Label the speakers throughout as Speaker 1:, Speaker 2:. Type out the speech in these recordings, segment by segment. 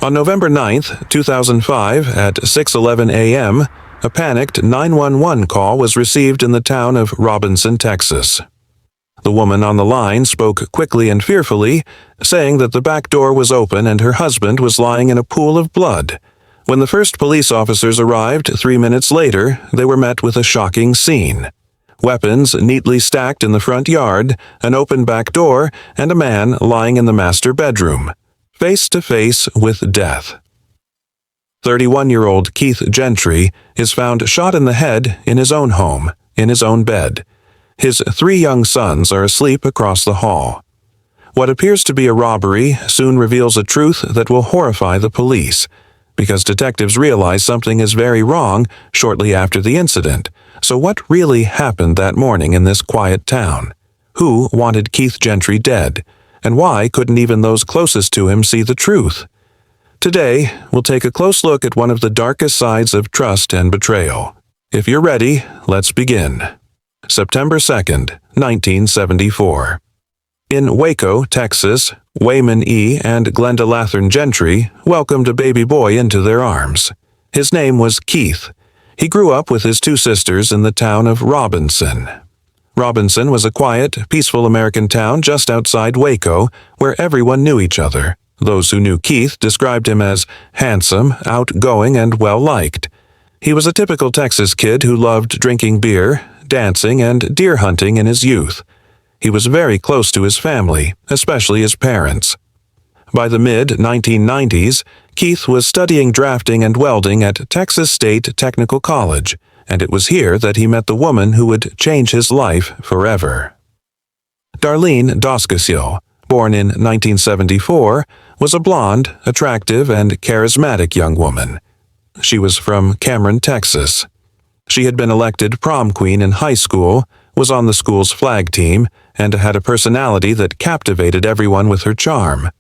Speaker 1: On November 9th, 2005, at 6:11 a.m., a panicked 911 call was received in the town of Robinson, Texas. The woman on the line spoke quickly and fearfully, saying that the back door was open and her husband was lying in a pool of blood. When the first police officers arrived 3 minutes later, they were met with a shocking scene. Weapons neatly stacked in the front yard, an open back door, and a man lying in the master bedroom, face to face with death. 31-year-old Keith Gentry is found shot in the head in his own home, in his own bed. His 3 young sons are asleep across the hall. What appears to be a robbery soon reveals a truth that will horrify the police, because detectives realize something is very wrong shortly after the incident. So what really happened that morning in this quiet town? Who wanted Keith Gentry dead? And why couldn't even those closest to him see the truth? Today, we'll take a close look at one of the darkest sides of trust and betrayal. If you're ready, let's begin. September 2nd, 1974. In Waco, Texas, Wayman E. and Glenda Lathern Gentry welcomed a baby boy into their arms. His name was Keith. He grew up with his 2 sisters in the town of Robinson. Robinson was a quiet, peaceful American town just outside Waco, where everyone knew each other. Those who knew Keith described him as handsome, outgoing, and well-liked. He was a typical Texas kid who loved drinking beer, dancing, and deer hunting in his youth. He was very close to his family, especially his parents. By the mid-1990s, Keith was studying drafting and welding at Texas State Technical College, and it was here that he met the woman who would change his life forever. Darlene Doskasio, born in 1974, was a blonde, attractive, and charismatic young woman. She was from Cameron, Texas. She had been elected prom queen in high school, was on the school's flag team, and had a personality that captivated everyone with her charm.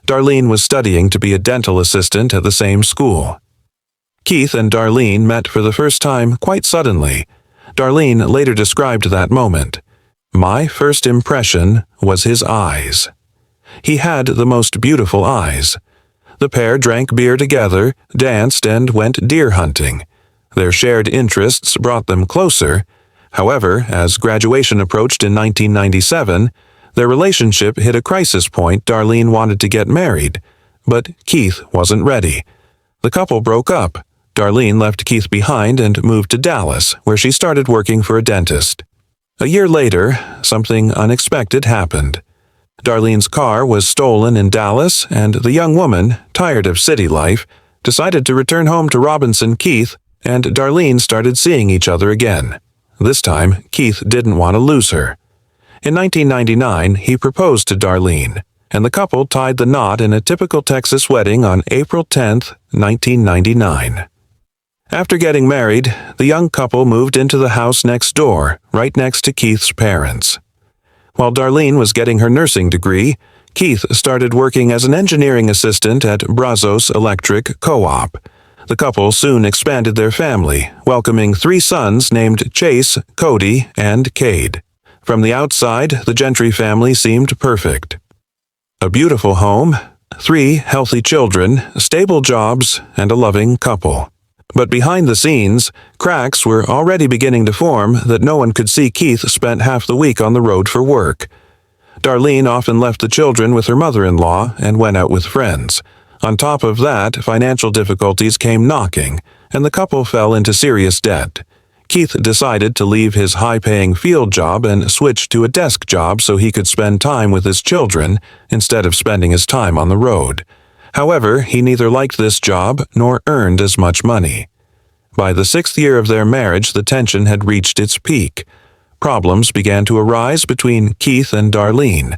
Speaker 1: Darlene was studying to be a dental assistant at the same school. Keith and Darlene met for the first time quite suddenly. Darlene later described that moment. "My first impression was his eyes. He had the most beautiful eyes." The pair drank beer together, danced, and went deer hunting. Their shared interests brought them closer. However, as graduation approached in 1997, their relationship hit a crisis point. Darlene wanted to get married, but Keith wasn't ready. The couple broke up. Darlene left Keith behind and moved to Dallas, where she started working for a dentist. A year later, something unexpected happened. Darlene's car was stolen in Dallas, and the young woman, tired of city life, decided to return home to Robinson. Keith and Darlene started seeing each other again. This time, Keith didn't want to lose her. In 1999, he proposed to Darlene, and the couple tied the knot in a typical Texas wedding on April 10, 1999. After getting married, the young couple moved into the house next door, right next to Keith's parents. While Darlene was getting her nursing degree, Keith started working as an engineering assistant at Brazos Electric Co-op. The couple soon expanded their family, welcoming 3 sons named Chase, Cody, and Cade. From the outside, the Gentry family seemed perfect. A beautiful home, 3 healthy children, stable jobs, and a loving couple. But behind the scenes, cracks were already beginning to form that no one could see. Keith spent half the week on the road for work. Darlene often left the children with her mother-in-law and went out with friends. On top of that, financial difficulties came knocking, and the couple fell into serious debt. Keith decided to leave his high-paying field job and switch to a desk job so he could spend time with his children instead of spending his time on the road. However, he neither liked this job nor earned as much money. By the 6th year of their marriage, the tension had reached its peak. Problems began to arise between Keith and Darlene.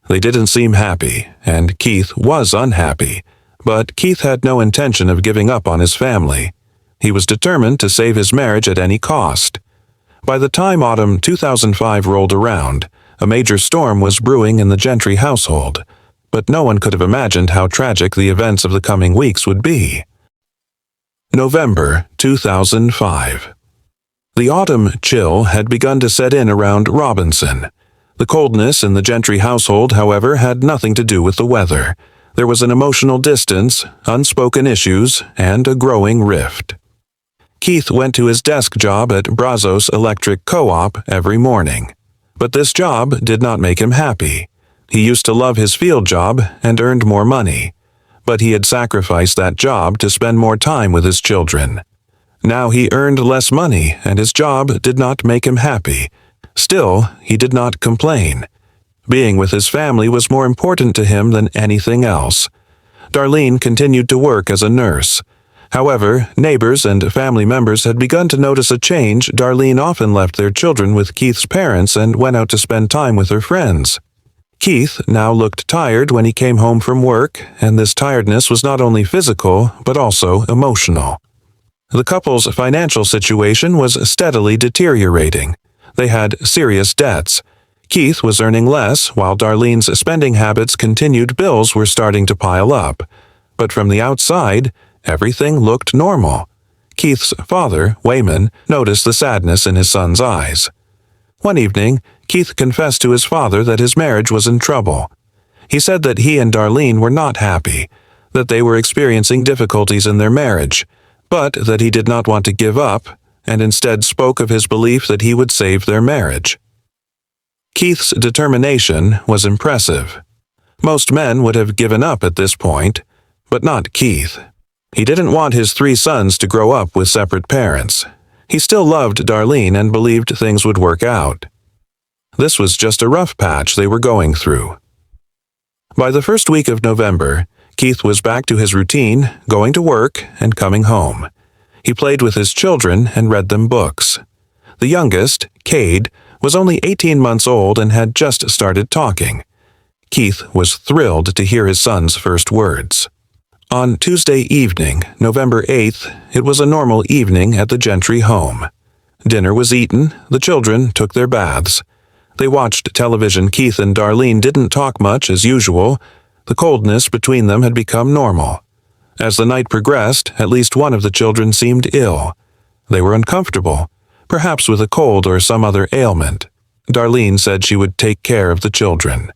Speaker 1: They didn't seem happy, and Keith was unhappy. But Keith had no intention of giving up on his family. He was determined to save his marriage at any cost. By the time autumn 2005 rolled around, a major storm was brewing in the Gentry household, but no one could have imagined how tragic the events of the coming weeks would be. November 2005. The autumn chill had begun to set in around Robinson. The coldness in the Gentry household, however, had nothing to do with the weather. There was an emotional distance, unspoken issues, and a growing rift. Keith went to his desk job at Brazos Electric Co-op every morning. But this job did not make him happy. He used to love his field job and earned more money, but he had sacrificed that job to spend more time with his children. Now he earned less money and his job did not make him happy. Still, he did not complain. Being with his family was more important to him than anything else. Darlene continued to work as a nurse. However, neighbors and family members had begun to notice a change. Darlene often left their children with Keith's parents and went out to spend time with her friends. Keith now looked tired when he came home from work, and this tiredness was not only physical, but also emotional. The couple's financial situation was steadily deteriorating. They had serious debts. Keith was earning less, while Darlene's spending habits continued. Bills were starting to pile up. But from the outside, everything looked normal. Keith's father, Wayman, noticed the sadness in his son's eyes. One evening, Keith confessed to his father that his marriage was in trouble. He said that he and Darlene were not happy, that they were experiencing difficulties in their marriage, but that he did not want to give up, and instead spoke of his belief that he would save their marriage. Keith's determination was impressive. Most men would have given up at this point, but not Keith. He didn't want his 3 sons to grow up with separate parents. He still loved Darlene and believed things would work out. This was just a rough patch they were going through. By the first week of November, Keith was back to his routine, going to work and coming home. He played with his children and read them books. The youngest, Cade, was only 18 months old and had just started talking. Keith was thrilled to hear his son's first words. On Tuesday evening, November 8th, it was a normal evening at the Gentry home. Dinner was eaten, the children took their baths. They watched television. Keith and Darlene didn't talk much as usual. The coldness between them had become normal. As the night progressed, at least one of the children seemed ill. They were uncomfortable, perhaps with a cold or some other ailment. Darlene said she would take care of the children.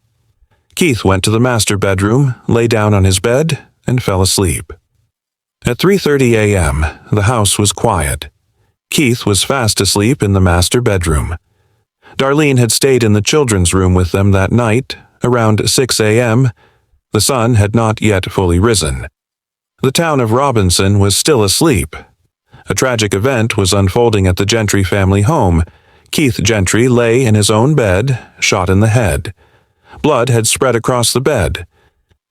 Speaker 1: Keith went to the master bedroom, lay down on his bed, and fell asleep. At 3:30 a.m., the house was quiet. Keith was fast asleep in the master bedroom. Darlene had stayed in the children's room with them that night. Around 6 a.m., the sun had not yet fully risen. The town of Robinson was still asleep. A tragic event was unfolding at the Gentry family home. Keith Gentry lay in his own bed, shot in the head. Blood had spread across the bed.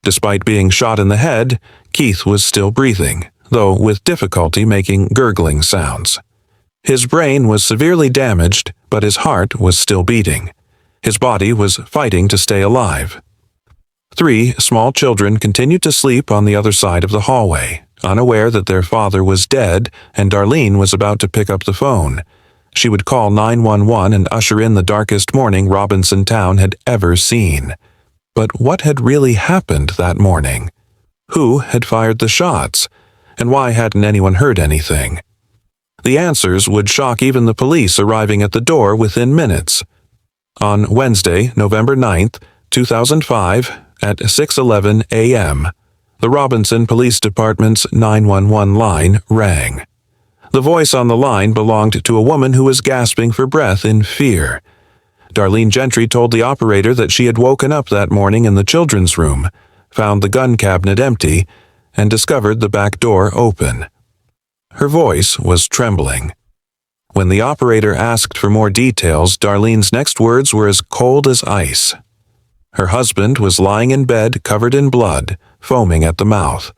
Speaker 1: Despite being shot in the head, Keith was still breathing, though with difficulty making gurgling sounds. His brain was severely damaged, but his heart was still beating. His body was fighting to stay alive. 3 small children continued to sleep on the other side of the hallway, unaware that their father was dead, and Darlene was about to pick up the phone. She would call 911 and usher in the darkest morning Robinson town had ever seen. But what had really happened that morning? Who had fired the shots? And why hadn't anyone heard anything? The answers would shock even the police arriving at the door within minutes. On Wednesday, November 9th, 2005, at 6:11 a.m., the Robinson Police Department's 911 line rang. The voice on the line belonged to a woman who was gasping for breath in fear. Darlene Gentry told the operator that she had woken up that morning in the children's room, found the gun cabinet empty, and discovered the back door open. Her voice was trembling. When the operator asked for more details, Darlene's next words were as cold as ice. Her husband was lying in bed covered in blood, foaming at the mouth.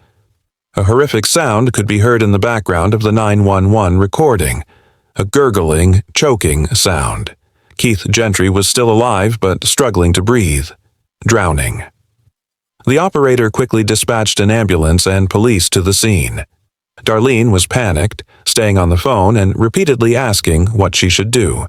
Speaker 1: A horrific sound could be heard in the background of the 911 recording, a gurgling, choking sound. Keith Gentry was still alive but struggling to breathe, drowning. The operator quickly dispatched an ambulance and police to the scene. Darlene was panicked, staying on the phone and repeatedly asking what she should do.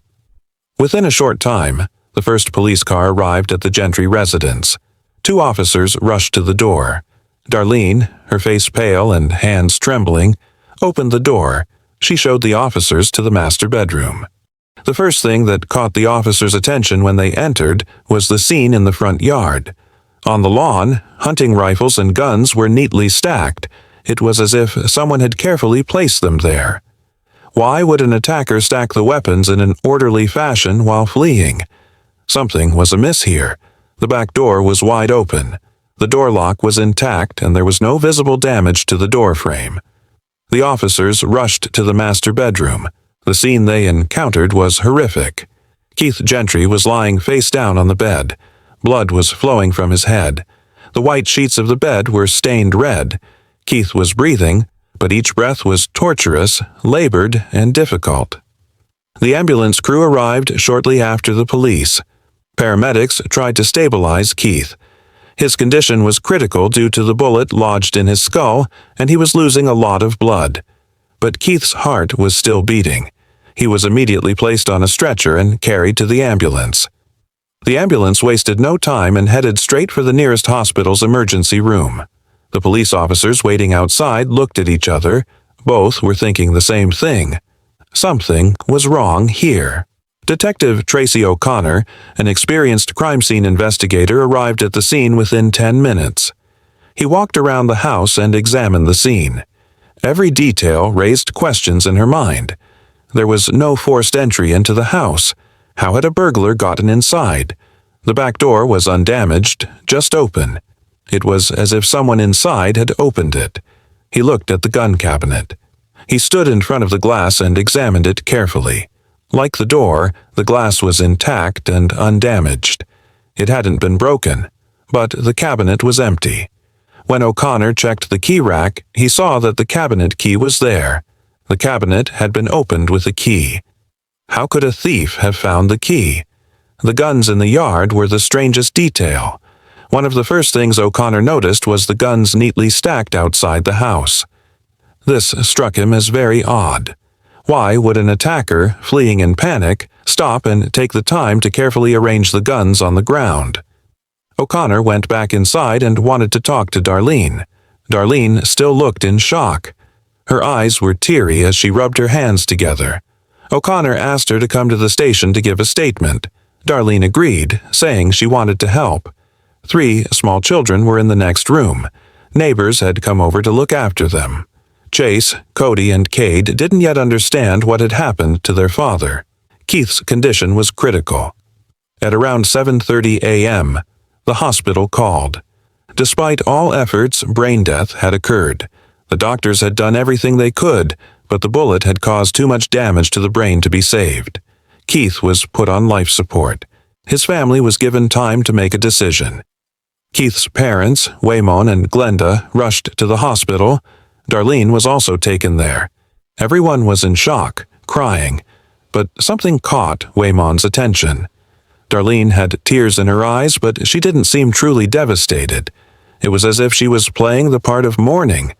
Speaker 1: Within a short time, the first police car arrived at the Gentry residence. 2 officers rushed to the door. Darlene, her face pale and hands trembling, opened the door. She showed the officers to the master bedroom. The first thing that caught the officers' attention when they entered was the scene in the front yard. On the lawn, hunting rifles and guns were neatly stacked. It was as if someone had carefully placed them there. Why would an attacker stack the weapons in an orderly fashion while fleeing? Something was amiss here. The back door was wide open. The door lock was intact, and there was no visible damage to the door frame. The officers rushed to the master bedroom. The scene they encountered was horrific. Keith Gentry was lying face down on the bed. Blood was flowing from his head. The white sheets of the bed were stained red. Keith was breathing, but each breath was torturous, labored, and difficult. The ambulance crew arrived shortly after the police. Paramedics tried to stabilize Keith. His condition was critical due to the bullet lodged in his skull, and he was losing a lot of blood. But Keith's heart was still beating. He was immediately placed on a stretcher and carried to the ambulance. The ambulance wasted no time and headed straight for the nearest hospital's emergency room. The police officers waiting outside looked at each other. Both were thinking the same thing. Something was wrong here. Detective Tracy O'Connor, an experienced crime scene investigator, arrived at the scene within 10 minutes. He walked around the house and examined the scene. Every detail raised questions in her mind. There was no forced entry into the house. How had a burglar gotten inside? The back door was undamaged, just open. It was as if someone inside had opened it. He looked at the gun cabinet. He stood in front of the glass and examined it carefully. Like the door, the glass was intact and undamaged. It hadn't been broken, but the cabinet was empty. When O'Connor checked the key rack, he saw that the cabinet key was there. The cabinet had been opened with a key. How could a thief have found the key? The guns in the yard were the strangest detail. One of the first things O'Connor noticed was the guns neatly stacked outside the house. This struck him as very odd. Why would an attacker, fleeing in panic, stop and take the time to carefully arrange the guns on the ground? O'Connor went back inside and wanted to talk to Darlene. Darlene still looked in shock. Her eyes were teary as she rubbed her hands together. O'Connor asked her to come to the station to give a statement. Darlene agreed, saying she wanted to help. 3 small children were in the next room. Neighbors had come over to look after them. Chase, Cody, and Cade didn't yet understand what had happened to their father. Keith's condition was critical. At around 7:30 a.m., the hospital called. Despite all efforts, brain death had occurred. The doctors had done everything they could, but the bullet had caused too much damage to the brain to be saved. Keith was put on life support. His family was given time to make a decision. Keith's parents, Waymon and Glenda, rushed to the hospital. Darlene was also taken there. Everyone was in shock, crying, but something caught Waymon's attention. Darlene had tears in her eyes, but she didn't seem truly devastated. It was as if she was playing the part of mourning,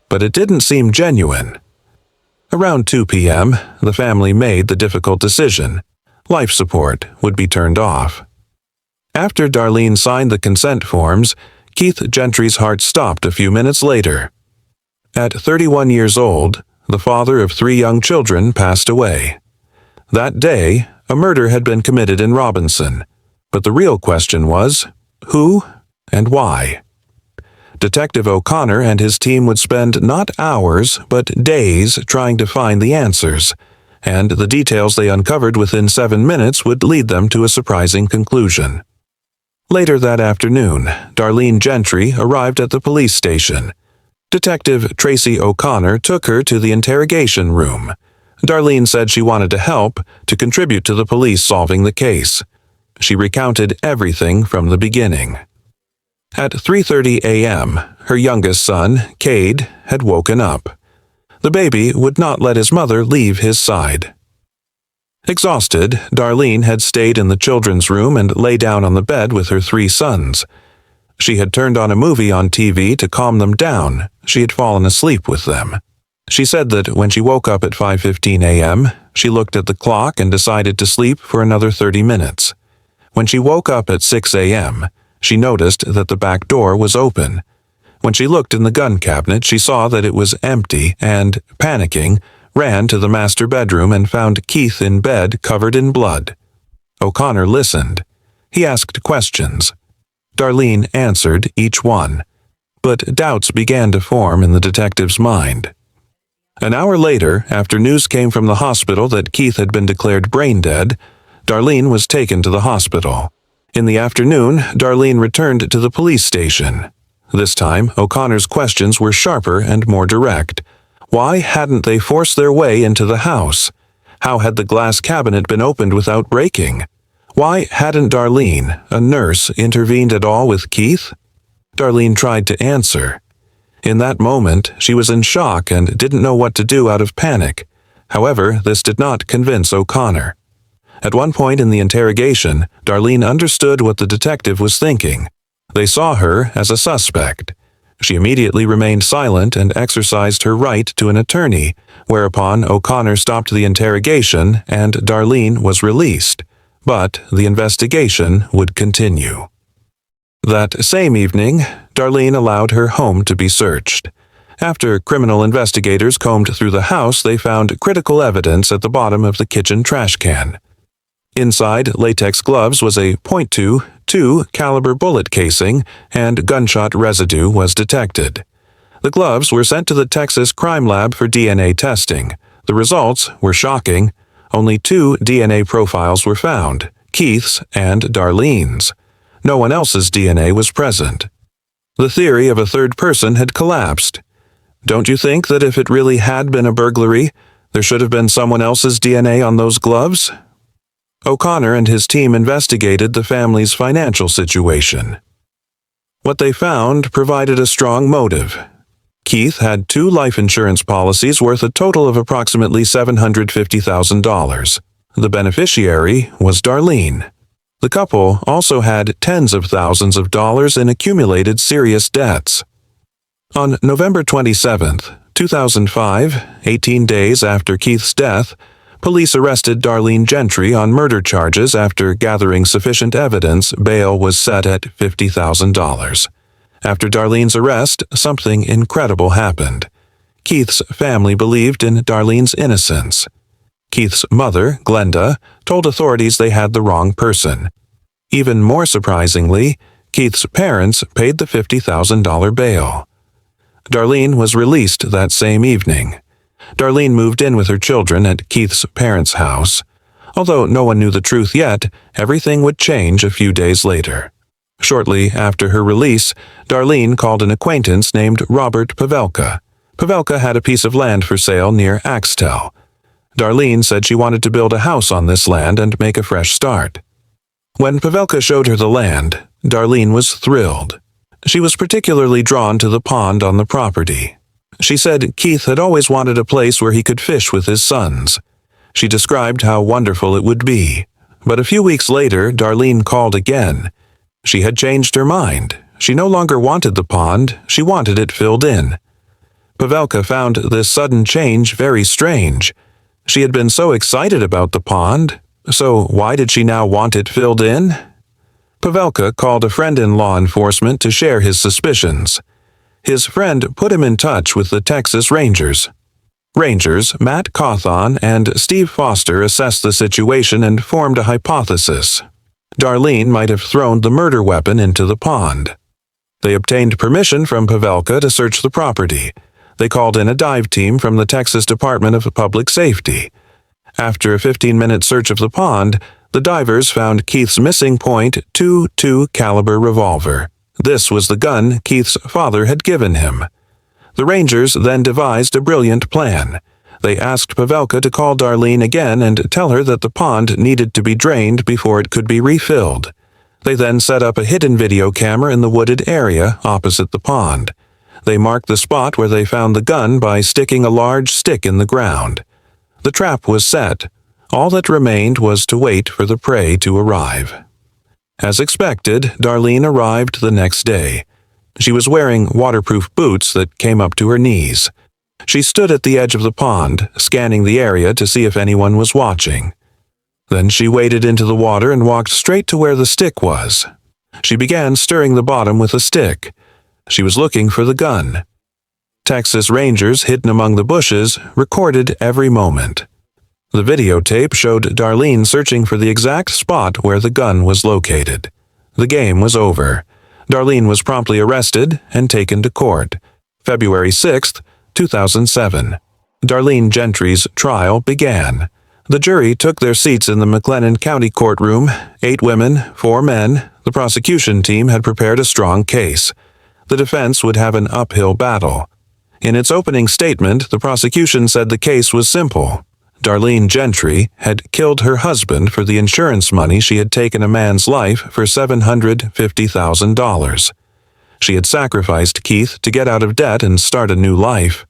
Speaker 1: but it didn't seem genuine. Around 2 p.m., the family made the difficult decision. Life support would be turned off. After Darlene signed the consent forms, Keith Gentry's heart stopped a few minutes later. At 31 years old, the father of 3 young children passed away. That day, a murder had been committed in Robinson, but the real question was, who and why? Detective O'Connor and his team would spend not hours, but days trying to find the answers, and the details they uncovered within 7 minutes would lead them to a surprising conclusion. Later that afternoon, Darlene Gentry arrived at the police station. Detective Tracy O'Connor took her to the interrogation room. Darlene said she wanted to help, to contribute to the police solving the case. She recounted everything from the beginning. At 3:30 a.m., her youngest son, Cade, had woken up. The baby would not let his mother leave his side. Exhausted, Darlene had stayed in the children's room and lay down on the bed with her 3 sons. She had turned on a movie on TV to calm them down. She had fallen asleep with them. She said that when she woke up at 5:15 a.m., she looked at the clock and decided to sleep for another 30 minutes. When she woke up at 6 a.m., she noticed that the back door was open. When she looked in the gun cabinet, she saw that it was empty and, panicking, ran to the master bedroom and found Keith in bed covered in blood. O'Connor listened. He asked questions. Darlene answered each one, but doubts began to form in the detective's mind. An hour later, after news came from the hospital that Keith had been declared brain dead, Darlene was taken to the hospital. In the afternoon, Darlene returned to the police station. This time, O'Connor's questions were sharper and more direct. Why hadn't they forced their way into the house? How had the glass cabinet been opened without breaking? Why hadn't Darlene, a nurse, intervened at all with Keith? Darlene tried to answer. In that moment, she was in shock and didn't know what to do out of panic. However, this did not convince O'Connor. At one point in the interrogation, Darlene understood what the detective was thinking. They saw her as a suspect. She immediately remained silent and exercised her right to an attorney, whereupon O'Connor stopped the interrogation and Darlene was released. But the investigation would continue. That same evening, Darlene allowed her home to be searched. After criminal investigators combed through the house, they found critical evidence at the bottom of the kitchen trash can. Inside latex gloves was a .22 caliber bullet casing, and gunshot residue was detected. The gloves were sent to the Texas Crime Lab for DNA testing. The results were shocking. Only 2 DNA profiles were found, Keith's and Darlene's. No one else's DNA was present. The theory of a third person had collapsed. Don't you think that if it really had been a burglary, there should have been someone else's DNA on those gloves? O'Connor and his team investigated the family's financial situation. What they found provided a strong motive. Keith had 2 life insurance policies worth a total of approximately $750,000. The beneficiary was Darlene. The couple also had tens of thousands of dollars in accumulated serious debts. On November 27, 2005, 18 days after Keith's death, police arrested Darlene Gentry on murder charges after gathering sufficient evidence. Bail was set at $50,000. After Darlene's arrest, something incredible happened. Keith's family believed in Darlene's innocence. Keith's mother, Glenda, told authorities they had the wrong person. Even more surprisingly, Keith's parents paid the $50,000 bail. Darlene was released that same evening. Darlene moved in with her children at Keith's parents' house. Although no one knew the truth yet, everything would change a few days later. Shortly after her release, Darlene called an acquaintance named Robert Pavelka. Pavelka had a piece of land for sale near Axtell. Darlene said she wanted to build a house on this land and make a fresh start. When Pavelka showed her the land, Darlene was thrilled. She was particularly drawn to the pond on the property. She said Keith had always wanted a place where he could fish with his sons. She described how wonderful it would be. But a few weeks later, Darlene called again. She had changed her mind. She no longer wanted the pond, she wanted it filled in. Pavelka found this sudden change very strange. She had been so excited about the pond, so why did she now want it filled in? Pavelka called a friend in law enforcement to share his suspicions. His friend put him in touch with the Texas Rangers. Rangers Matt Cawthon and Steve Foster assessed the situation and formed a hypothesis. Darlene might have thrown the murder weapon into the pond. They obtained permission from Pavelka to search the property. They called in a dive team from the Texas Department of Public Safety. After a 15-minute search of the pond, the divers found Keith's missing .22 caliber revolver. This was the gun Keith's father had given him. The Rangers then devised a brilliant plan. They asked Pavelka to call Darlene again and tell her that the pond needed to be drained before it could be refilled. They then set up a hidden video camera in the wooded area opposite the pond. They marked the spot where they found the gun by sticking a large stick in the ground. The trap was set. All that remained was to wait for the prey to arrive. As expected, Darlene arrived the next day. She was wearing waterproof boots that came up to her knees. She stood at the edge of the pond, scanning the area to see if anyone was watching. Then she waded into the water and walked straight to where the stick was. She began stirring the bottom with a stick. She was looking for the gun. Texas Rangers hidden among the bushes recorded every moment. The videotape showed Darlene searching for the exact spot where the gun was located. The game was over. Darlene was promptly arrested and taken to court. February 6, 2007. Darlene Gentry's trial began. The jury took their seats in the McLennan County courtroom, 8 women, 4 men. The prosecution team had prepared a strong case. The defense would have an uphill battle. In its opening statement, the prosecution said the case was simple. Darlene Gentry had killed her husband for the insurance money she had taken a man's life for $750,000. She had sacrificed Keith to get out of debt and start a new life.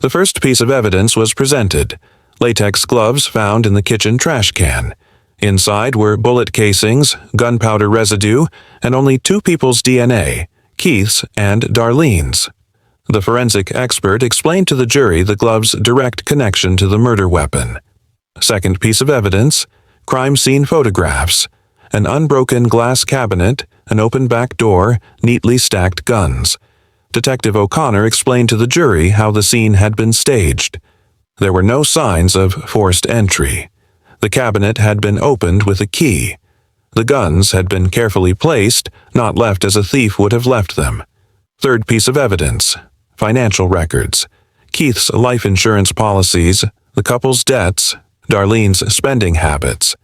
Speaker 1: The first piece of evidence was presented: latex gloves found in the kitchen trash can. Inside were bullet casings, gunpowder residue, and only 2 people's DNA, Keith's and Darlene's. The forensic expert explained to the jury the glove's direct connection to the murder weapon. Second piece of evidence: crime scene photographs. An unbroken glass cabinet, an open back door, neatly stacked guns. Detective O'Connor explained to the jury how the scene had been staged. There were no signs of forced entry. The cabinet had been opened with a key. The guns had been carefully placed, not left as a thief would have left them. Third piece of evidence: financial records. Keith's life insurance policies, the couple's debts, Darlene's spending habits.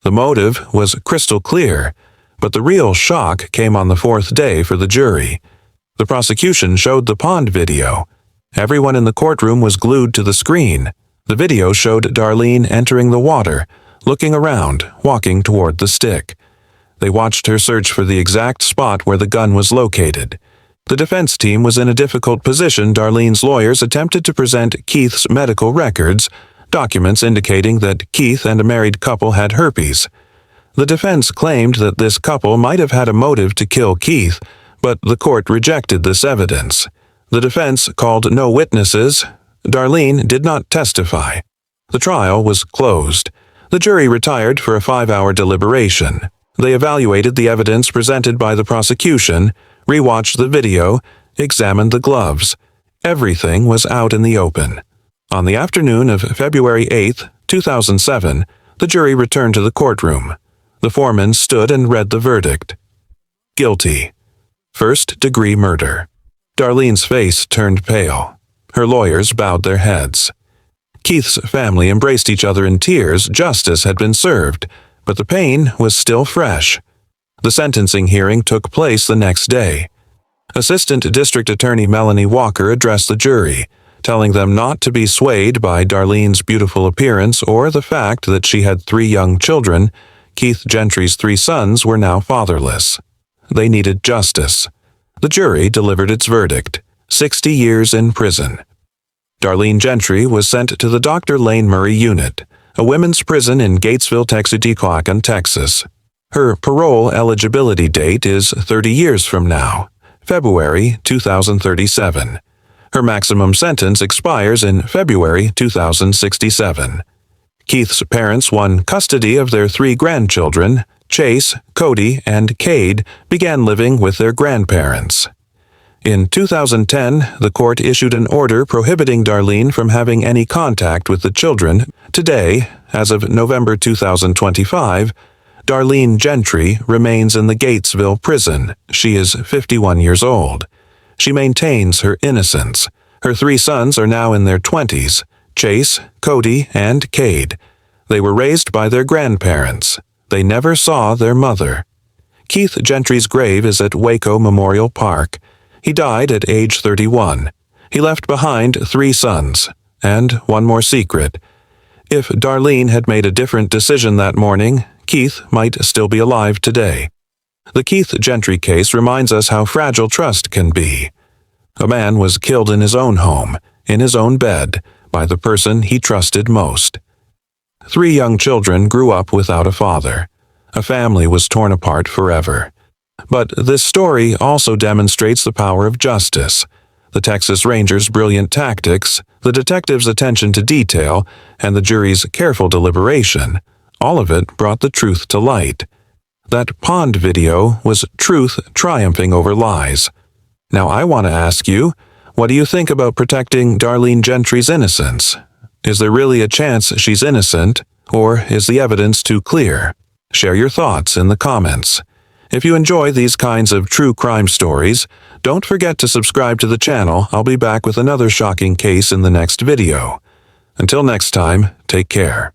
Speaker 1: The motive was crystal clear, but the real shock came on the 4th day for the jury. The prosecution showed the pond video. Everyone in the courtroom was glued to the screen. The video showed Darlene entering the water, looking around, walking toward the stick. They watched her search for the exact spot where the gun was located. The defense team was in a difficult position. Darlene's lawyers attempted to present Keith's medical records, documents indicating that Keith and a married couple had herpes. The defense claimed that this couple might have had a motive to kill Keith, but the court rejected this evidence. The defense called no witnesses. Darlene did not testify. The trial was closed. The jury retired for a 5-hour deliberation. They evaluated the evidence presented by the prosecution, rewatched the video, examined the gloves. Everything was out in the open. On the afternoon of February 8, 2007, the jury returned to the courtroom. The foreman stood and read the verdict. Guilty. First-degree murder. Darlene's face turned pale. Her lawyers bowed their heads. Keith's family embraced each other in tears. Justice had been served, but the pain was still fresh. The sentencing hearing took place the next day. Assistant District Attorney Melanie Walker addressed the jury, telling them not to be swayed by Darlene's beautiful appearance or the fact that she had 3 young children. Keith Gentry's 3 sons were now fatherless. They needed justice. The jury delivered its verdict: 60 years in prison. Darlene Gentry was sent to the Dr. Lane Murray Unit, a women's prison in Gatesville, Texarkana, Texas. Her parole eligibility date is 30 years from now, February 2037. Her maximum sentence expires in February 2067. Keith's parents won custody of their 3 grandchildren. Chase, Cody, and Cade began living with their grandparents. In 2010, the court issued an order prohibiting Darlene from having any contact with the children. Today, as of November 2025, Darlene Gentry remains in the Gatesville prison. She is 51 years old. She maintains her innocence. Her 3 sons are now in their 20s: Chase, Cody, and Cade. They were raised by their grandparents. They never saw their mother. Keith Gentry's grave is at Waco Memorial Park. He died at age 31. He left behind 3 sons, and one more secret. If Darlene had made a different decision that morning, Keith might still be alive today. The Keith Gentry case reminds us how fragile trust can be. A man was killed in his own home, in his own bed, by the person he trusted most. 3 young children grew up without a father. A family was torn apart forever. But this story also demonstrates the power of justice. The Texas Rangers' brilliant tactics, the detective's attention to detail, and the jury's careful deliberation, all of it brought the truth to light. That pond video was truth triumphing over lies. Now I want to ask you, what do you think about protecting Darlene Gentry's innocence? Is there really a chance she's innocent, or is the evidence too clear? Share your thoughts in the comments. If you enjoy these kinds of true crime stories, don't forget to subscribe to the channel. I'll be back with another shocking case in the next video. Until next time, take care.